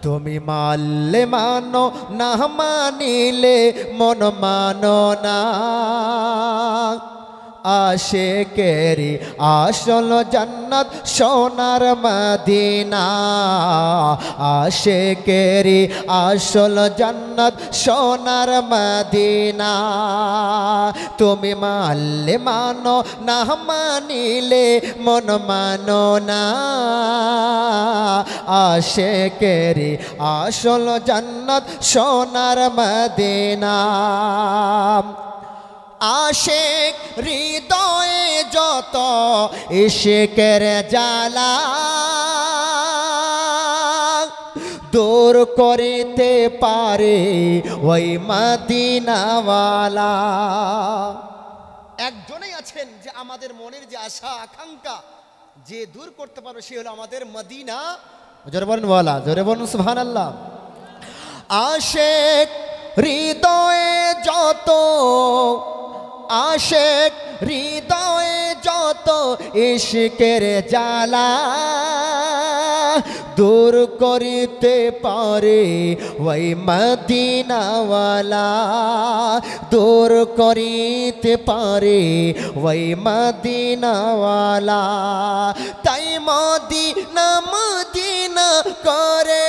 তুমি মানলে মানো না মানিলে মন মানো না আশিকেরি আসল জান্নাত সোনার মদিনা আশিকেরি আসল জান্নাত সোনার মদিনা তুমি মানলে মানো না মানিলে মন মানো না আশিকেরি আসল জান্নাত সোনার মদিনা আশিক হৃদয়ে যত ইশকের জ্বালা দূর করিতে পারে ওই মদিনাওয়ালা একজনই আছেন যে আমাদের মনের যে আশা আকাঙ্ক্ষা যে দূর করতে পারবে সে হলো আমাদের মদিনা জোরে বলেন ওয়ালা জোরে বলুন সুবহানাল্লাহ আশিক হৃদয়ে যত আশিক হৃদয়ে যত ইশকের জ্বালা দূর করিতে পারে ওই মদিনাওয়ালা দূর করিতে পারে ওই মদিনাওয়ালা তাই মদিনা মদিনা করে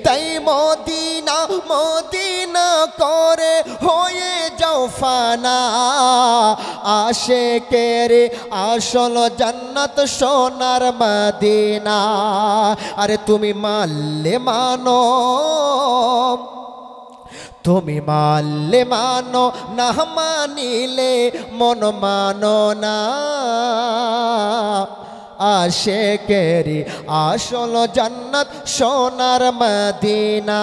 তাই মদিনা মদিনা করে হয়ে যাও ফানা আশিকের আসল জান্নাত সোনার মদিনা আরে তুমি মানলে মানো তুমি মানলে মানো না মানিলে মন মানো না আশিকেরি আসল জান্নাত সোনার মদিনা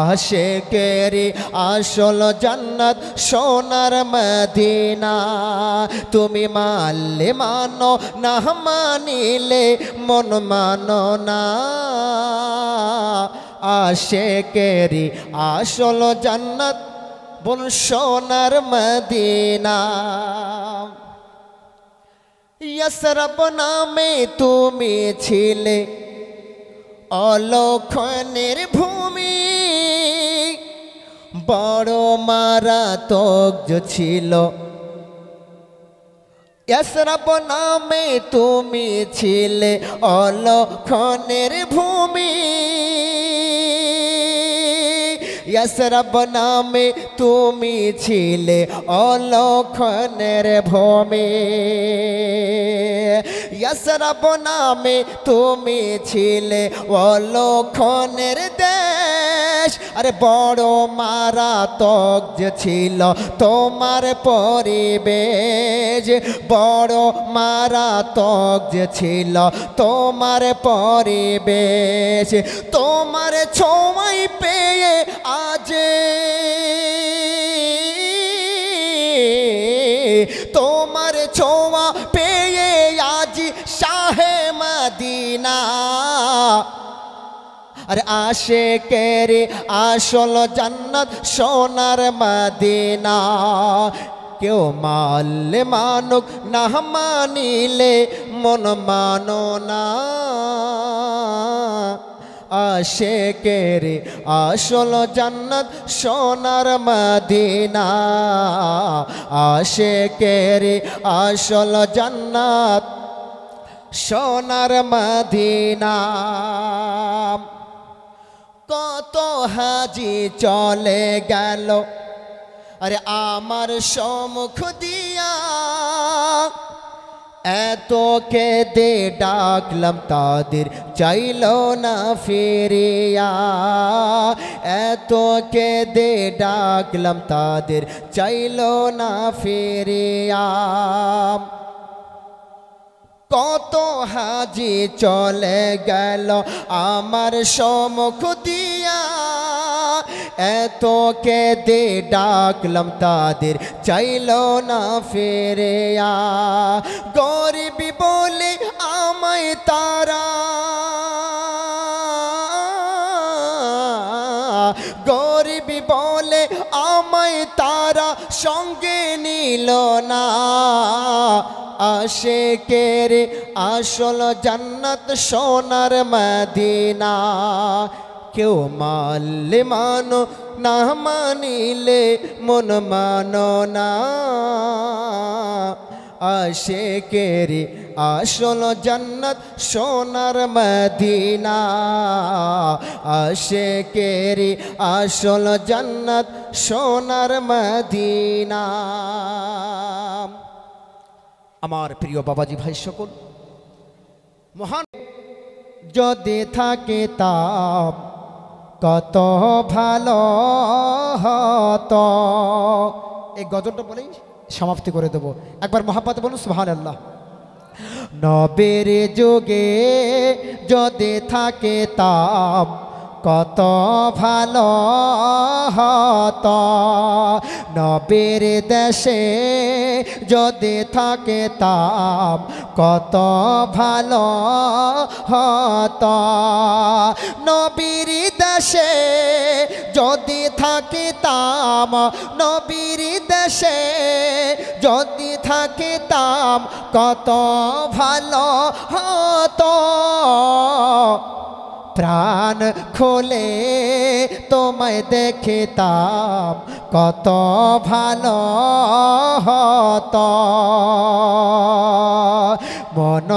আশিকেরি আসল জান্নাত সোনার মদিনা তুমি মানলে মানো না মানিলে মন মানো না আশিকেরি আসল জান্নাত বল সোনার মদিনা ইয়াসরব নামে তুমি ছিলে অলক্ষণের ভূমি বড় মারাত্মক ছিল ইয়াসরব নামে তুমি ছিলে অলক্ষণের ভূমি ইয়াসরব নামে তুমি ছিলে অলক্ষণের ভূমি ইয়াসরব নামে তুমি ছিলে অলক্ষণের দেশ আরে বড় মারাত্মক যে ছিল তোমার পরিবেশ বড় মারাত্মক যে ছিল তোমার পরিবেশ তোমার ছোঁয়াই পেয়ে আজ তোমার ছোঁয়া পেয়ে আজ শাহে মদিনা আরে আশিকের আসল জান্নাত সোনার মদিনা কেউ মানলে মানুক না মানিলে মন মানো না আশিকের আসল জান্নাত সোনার মদিনা আশিকের আসল জান্নাত সোনার মদিনা কত হাজি চলে গেল আরে আমার সম্মুখ দিয়া এত কেঁদে ডাকলাম তাদের চাইল না ফিরিয়া এত কেঁদে ডাকলাম তাদের চাইল না ফিরিয়া কত হাজি চলে গেল আমার সম্মুখ দিয়া এত কেঁদে ডাকলাম তাদের চাইল না ফিরিয়া গরিবি বলে আমায় তারা গরিবি বলে আমায় তারা সঙ্গে নিল না আশিকের আসল জান্নাত সোনার মদিনা। কেউ মানলে মানো না মানিলে মন মানো না। আশিকের আসল জান্নাত সোনার মদিনা। আশিকের আসল জান্নাত সোনার মদিনা। আমার প্রিয় বাবাজি ভাই সকল, মহান যদি থাকে তাপ কত ভালো হতো। এই গজলটা বলেই সমাপ্তি করে দেব। একবার মহাব্বতে বলুন সুবহানাল্লাহ। নবীর যুগে যদি থাকে তাপ কত ভালো হতো। নবীর দেশে যদি থাকে তাপ কত ভালো হতো। নবীর দেশে যদি থাকে তাপ, নবীর দেশে যদি থাকে তাপ কত ভালো হতো। প্রাণ খুলে তোমায় দেখিতাম কত ভালো হতো। মন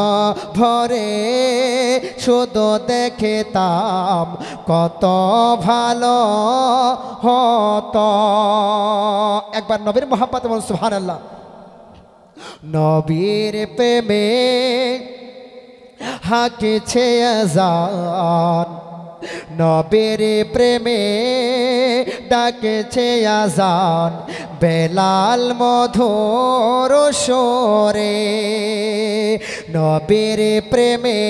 ভরে শুধু দেখিতাম কত ভালো হতো। একবার নবীর মোহাব্বতে বলুন সুবহানাল্লাহ। নবীর প্রেমে হাঁকেছে আজান, নবীর প্রেমে ডাকেছে আজান, বেলাল মধুর সুরে। নবীর প্রেমে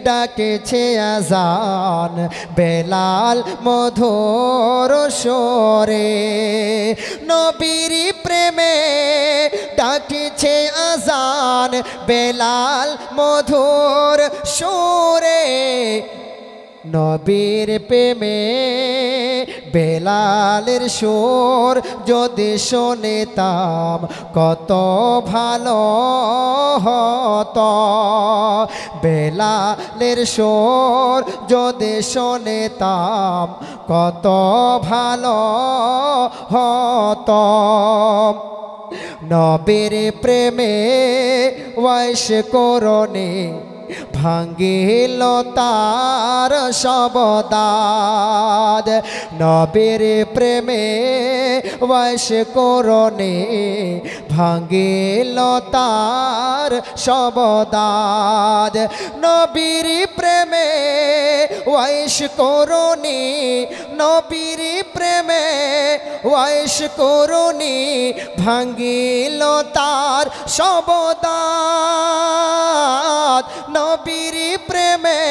ডাকেছে আজান, বেলাল মধুর সুরে। নবীর প্রেমে ডাকেছে আজান, বেলাল মধুর সুরে। নবীর প্রেমে বেলালের সুর যদি শুনিতাম কত ভালো হতো। বেলালের সুর যদি শুনিতাম কত ভালো হতো। নবীর প্রেমে ওয়াইশ করণে ভাঙ্গিল তার সবদাদ। নবীর প্রেমে ওয়াইশ করণে ভাঙ্গিল তার সবদাদ। নবীর প্রেমে ওয়াইশ করণে, নবীর প্রেমে ওয়াইশ করণে ভাঙ্গিল তার সবদাদ। নবীর প্রেমে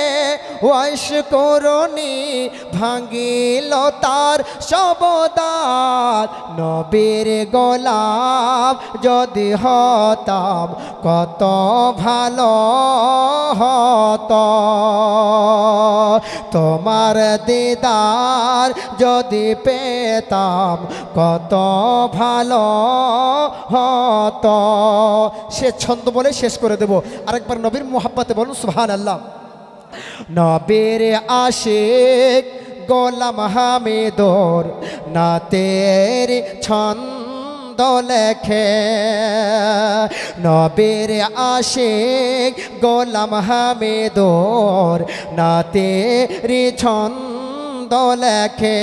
ওয়াইশ করণে ভাঙ্গিল তার সবদাদ। নবীর গোলাম যদি হতাম কত ভালো হতো। তোমার দিদার যদি পেতাম কত ভালো হতো। সে ছন্দ বলে শেষ করে দেব। আরেকবার নবীর মোহাব্বতে বলুন সুবহানাল্লাহ। নবীর আশিক গোলাম হামিদুর নাতের ছন্দ লেখে। নবীর আশিক গোলাম হামিদুর নাতের ছন্দ লেখে।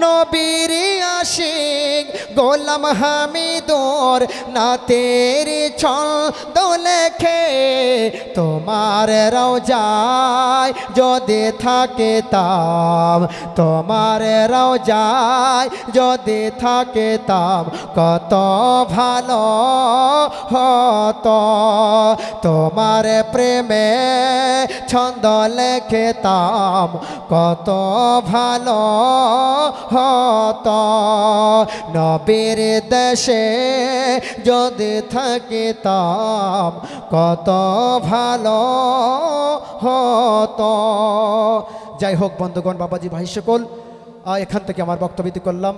নবীর আশিক গোলাম হামিদুর নাতের ছন্দ লেখে। তোমার রওজায় যদি থাকিতাম, তোমার রওজায় যদি থাকিতাম কত ভালো হতো। তোমার প্রেমে ছন্দ লেখিতাম কত ভালো হতো। নবীর দেশে যদি থাকিতাম কত ভালো হতো। যাই হোক বন্ধুগণ, বাবাজি ভাই সকল, এখান থেকে আমার বক্তব্য করলাম।